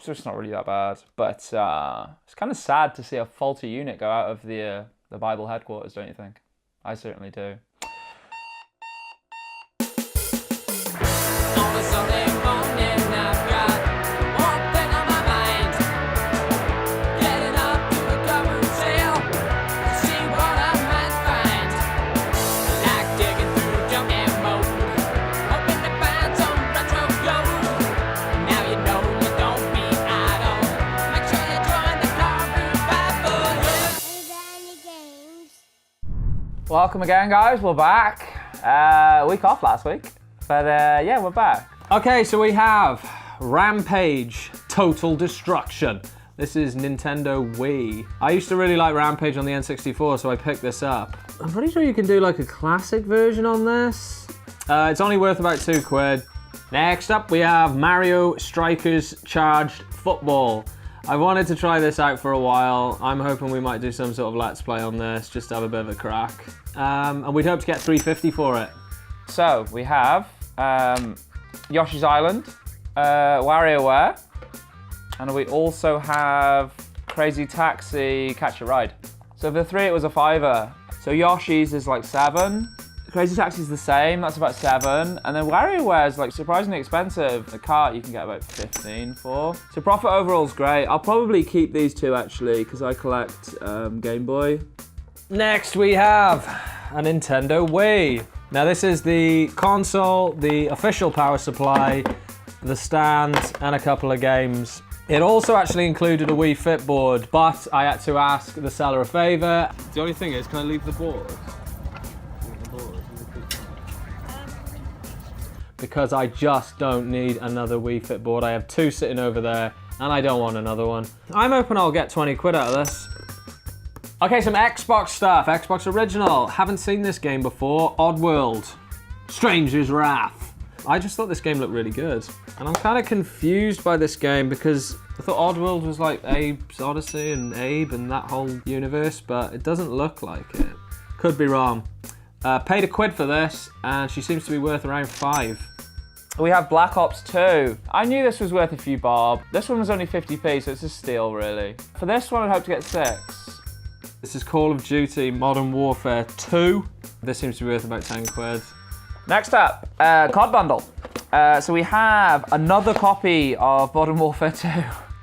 so it's not really that bad. But it's kind of sad to see a faulty unit go out of the Bible headquarters, don't you think? I certainly do. Welcome again, guys. We're back. Week off last week, but yeah, we're back. Okay, so we have Rampage Total Destruction. This is Nintendo Wii. I used to really like Rampage on the N64, so I picked this up. I'm pretty sure you can do like a classic version on this. It's only worth about £2. Next up, we have Mario Strikers Charged Football. I wanted to try this out for a while. I'm hoping we might do some sort of Let's Play on this, just to have a bit of a crack. And we'd hope to get $3.50 for it. So we have Yoshi's Island, WarioWare, and we also have Crazy Taxi Catch a Ride. So for the three, it was a £5. So Yoshi's is like £7. Crazy Taxi's the same, that's about £7. And then WarioWare is like surprisingly expensive. The cart you can get about 15 for. So profit overall is great. I'll probably keep these two actually, because I collect Game Boy. Next we have a Nintendo Wii. Now this is the console, the official power supply, the stand, and a couple of games. It also actually included a Wii Fit board, but I had to ask the seller a favour. The only thing is, can I leave the board? Because I just don't need another Wii Fit board. I have two sitting over there, and I don't want another one. I'm hoping I'll get 20 quid out of this. Okay, some Xbox stuff. Xbox Original. Haven't seen this game before. Oddworld. Stranger's Wrath. I just thought this game looked really good. And I'm kind of confused by this game because I thought Oddworld was like Abe's Odyssey and Abe and that whole universe, but it doesn't look like it. Could be wrong. Paid £1 for this, and she seems to be worth around £5. We have Black Ops 2. I knew this was worth a few bob. This one was only 50p, so it's a steal, really. For this one, I'd hope to get 6. This is Call of Duty Modern Warfare 2. This seems to be worth about 10 quid. Next up, COD Bundle. So we have another copy of Modern Warfare 2.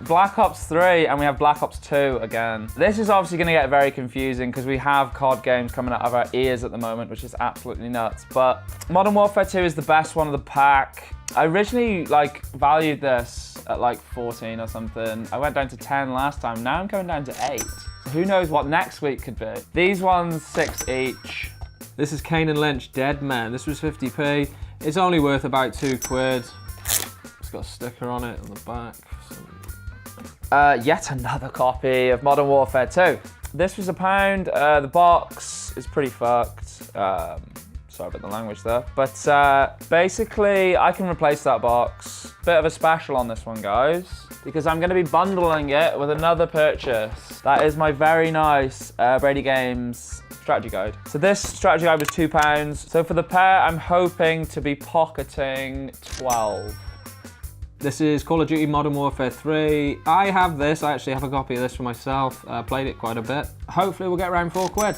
Black Ops 3, and we have Black Ops 2 again. This is obviously going to get very confusing because we have COD games coming out of our ears at the moment, which is absolutely nuts. But Modern Warfare 2 is the best one of the pack. I originally valued this at like 14 or something. I went down to 10 last time. Now I'm going down to 8. So who knows what next week could be. These ones, 6 each. This is Kane and Lynch Dead Man. This was 50p. It's only worth about 2 quid. It's got a sticker on it on the back. Yet another copy of Modern Warfare 2. This was £1. The box is pretty fucked. Sorry about the language there. But basically, I can replace that box. Bit of a special on this one, guys, because I'm going to be bundling it with another purchase. That is my very nice Brady Games strategy guide. So this strategy guide was £2. So for the pair, I'm hoping to be pocketing 12. This is Call of Duty Modern Warfare 3. I have this. I actually have a copy of this for myself. Played it quite a bit. Hopefully we'll get around 4 quid.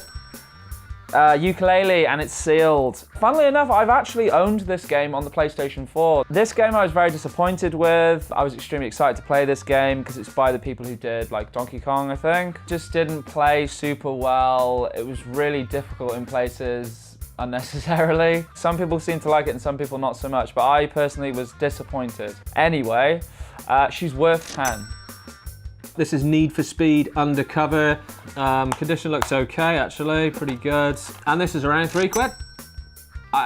Ukulele, and it's sealed. Funnily enough, I've actually owned this game on the PlayStation 4. This game I was very disappointed with. I was extremely excited to play this game because it's by the people who did like Donkey Kong, I think. Just didn't play super well. It was really difficult in places. Unnecessarily. Some people seem to like it and some people not so much, but I personally was disappointed. Anyway, she's worth 10. This is Need for Speed Undercover. Condition looks okay, actually, pretty good. And this is around 3 quid.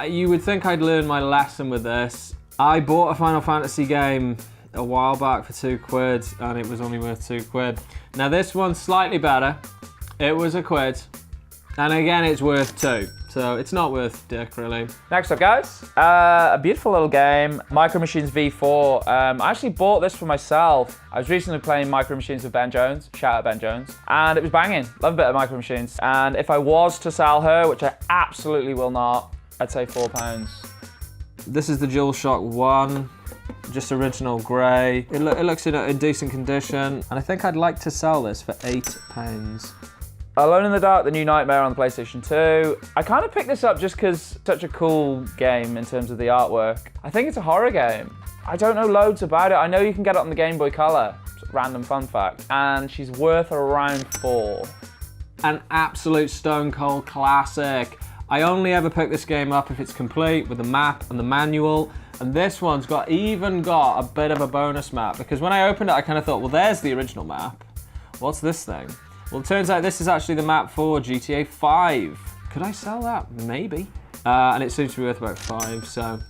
You would think I'd learned my lesson with this. I bought a Final Fantasy game a while back for 2 quid, and it was only worth 2 quid. Now this one's slightly better. It was £1, and again it's worth 2. So it's not worth dick, really. Next up, guys, a beautiful little game, Micro Machines V4. I actually bought this for myself. I was recently playing Micro Machines with Ben Jones, shout out Ben Jones, and it was banging. Love a bit of Micro Machines. And if I was to sell her, which I absolutely will not, I'd say £4. This is the DualShock 1. just original grey. It looks in decent condition, and I think I'd like to sell this for £8. Alone in the Dark, the new Nightmare on the PlayStation 2. I kind of picked this up just because it's such a cool game in terms of the artwork. I think it's a horror game. I don't know loads about it. I know you can get it on the Game Boy Color, random fun fact, and she's worth around £4. An absolute stone cold classic. I only ever pick this game up if it's complete with the map and the manual, and this one's even got a bit of a bonus map, because when I opened it I kind of thought, well, there's the original map. What's this thing? Well, it turns out this is actually the map for GTA 5. Could I sell that? Maybe. And it seems to be worth about 5, so.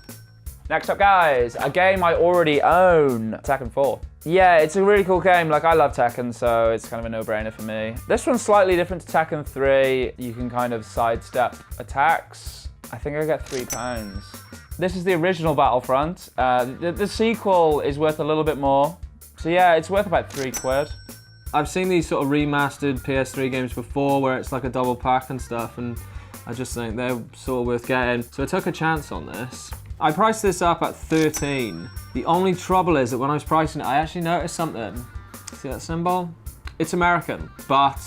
Next up, guys, a game I already own, Tekken 4. Yeah, it's a really cool game. Like, I love Tekken, so it's kind of a no-brainer for me. This one's slightly different to Tekken 3. You can kind of sidestep attacks. I think I get £3. This is the original Battlefront. The sequel is worth a little bit more. So yeah, it's worth about £3. I've seen these sort of remastered PS3 games before where it's like a double pack and stuff, and I just think they're sort of worth getting. So I took a chance on this. I priced this up at 13. The only trouble is that when I was pricing it, I actually noticed something. See that symbol? It's American, but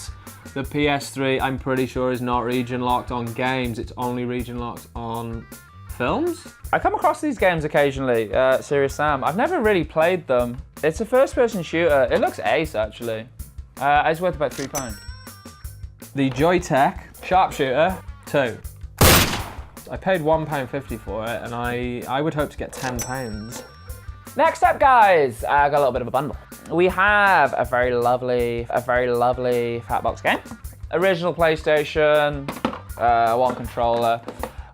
the PS3, I'm pretty sure, is not region locked on games. It's only region locked on films. I come across these games occasionally, Serious Sam. I've never really played them. It's a first-person shooter. It looks ace, actually. It's worth about £3. The Joytech Sharpshooter 2. I paid £1.50 for it, and I would hope to get £10. Next up, guys, I got a little bit of a bundle. We have a very lovely Fatbox game. Original PlayStation, one controller.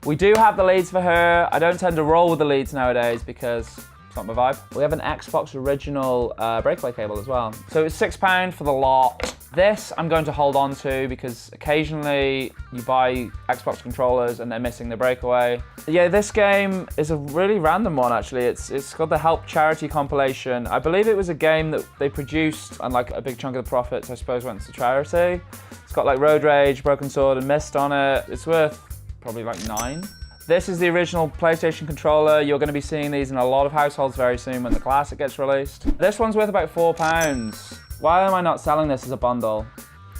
We do have the leads for her. I don't tend to roll with the leads nowadays because it's not my vibe. We have an Xbox original breakaway cable as well. So it's £6 for the lot. This I'm going to hold on to because occasionally you buy Xbox controllers and they're missing the breakaway. Yeah, this game is a really random one actually. It's called the Help Charity compilation. I believe it was a game that they produced and like a big chunk of the profits I suppose went to charity. It's got like Road Rage, Broken Sword and Mist on it. It's worth probably like £9. This is the original PlayStation controller. You're going to be seeing these in a lot of households very soon when the Classic gets released. This one's worth about £4. Why am I not selling this as a bundle?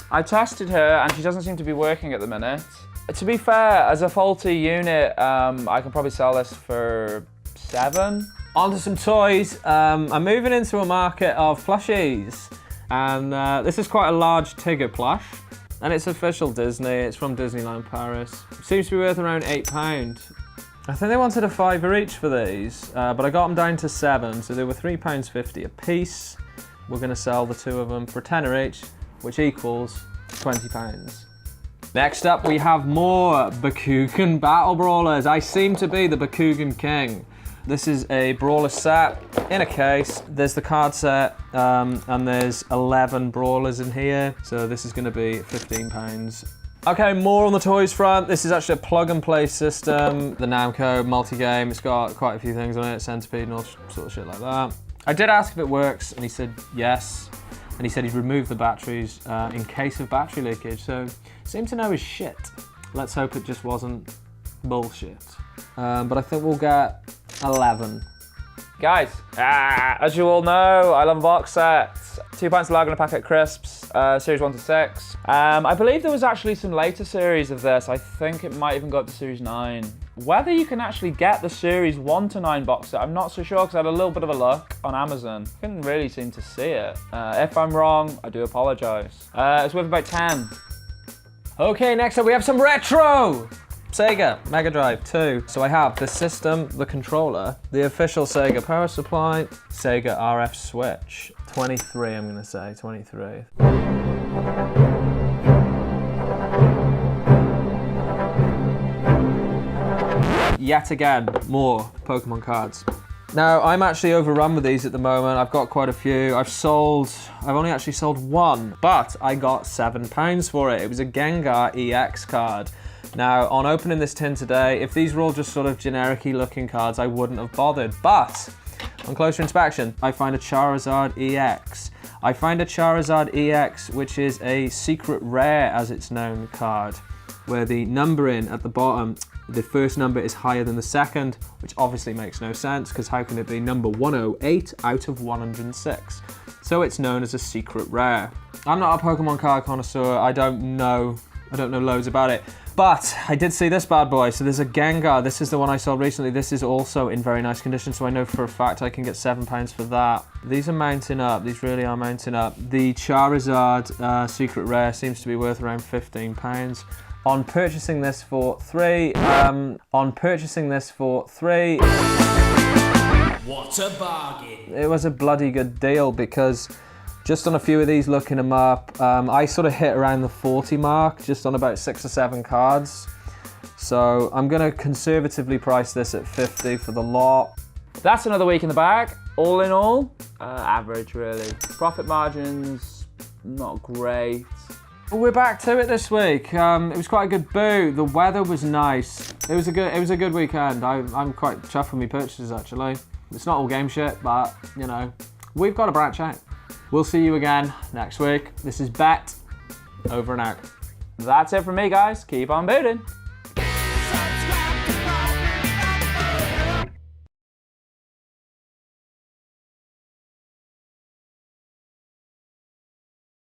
I tested her and she doesn't seem to be working at the minute. To be fair, as a faulty unit, I can probably sell this for £7. On to some toys. I'm moving into a market of plushies, and this is quite a large Tigger plush, and it's official Disney. It's from Disneyland Paris. It seems to be worth around £8. I think they wanted a £5 each for these, but I got them down to £7, so they were £3.50 a piece. We're going to sell the two of them for £10 each, which equals £20. Next up, we have more Bakugan Battle Brawlers. I seem to be the Bakugan King. This is a brawler set in a case. There's the card set, and there's 11 brawlers in here. So this is going to be £15. Okay, more on the toys front. This is actually a plug-and-play system. The Namco multi-game. It's got quite a few things on it, Centipede and all sort of shit like that. I did ask if it works, and he said yes. And he said he'd remove the batteries in case of battery leakage. So, seemed to know his shit. Let's hope it just wasn't bullshit. But I think we'll get 11. Guys, as you all know, I love box sets. 2 pints of lager and a packet of crisps, series 1 to 6. I believe there was actually some later series of this. I think it might even go up to series 9. Whether you can actually get the series 1 to 9 box set, I'm not so sure because I had a little bit of a look on Amazon. Couldn't really seem to see it. If I'm wrong, I do apologize. It's worth about 10. Okay, next up we have some retro! Sega Mega Drive 2. So I have the system, the controller, the official Sega power supply, Sega RF switch. 23, I'm gonna say, 23. Yet again, more Pokemon cards. Now, I'm actually overrun with these at the moment. I've got quite a few. I've only actually sold one, but I got £7 for it. It was a Gengar EX card. Now, on opening this tin today, if these were all just sort of generic-y looking cards, I wouldn't have bothered. But on closer inspection, I find a Charizard EX. I find a Charizard EX, which is a secret rare, as it's known, card. where the numbering at the bottom, the first number is higher than the second, which obviously makes no sense because how can it be number 108 out of 106? So it's known as a secret rare. I'm not a Pokemon card connoisseur. I don't know loads about it. But I did see this bad boy. So there's a Gengar. This is the one I saw recently. This is also in very nice condition. So I know for a fact I can get £7 for that. These are mounting up. These really are mounting up. The Charizard secret rare seems to be worth around £15. On purchasing this for three. What a bargain. It was a bloody good deal because just on a few of these, looking them up, I sort of hit around the 40 mark, just on about 6 or 7 cards. So I'm gonna conservatively price this at 50 for the lot. That's another week in the bag. All in all, average really. Profit margins, not great. We're back to it this week. It was quite a good boot. The weather was nice. It was a good weekend. I'm quite chuffed with my purchases actually. It's not all game shit, but you know, we've got to branch out. We'll see you again next week. This is Bet, over and out. That's it from me, guys. Keep on booting.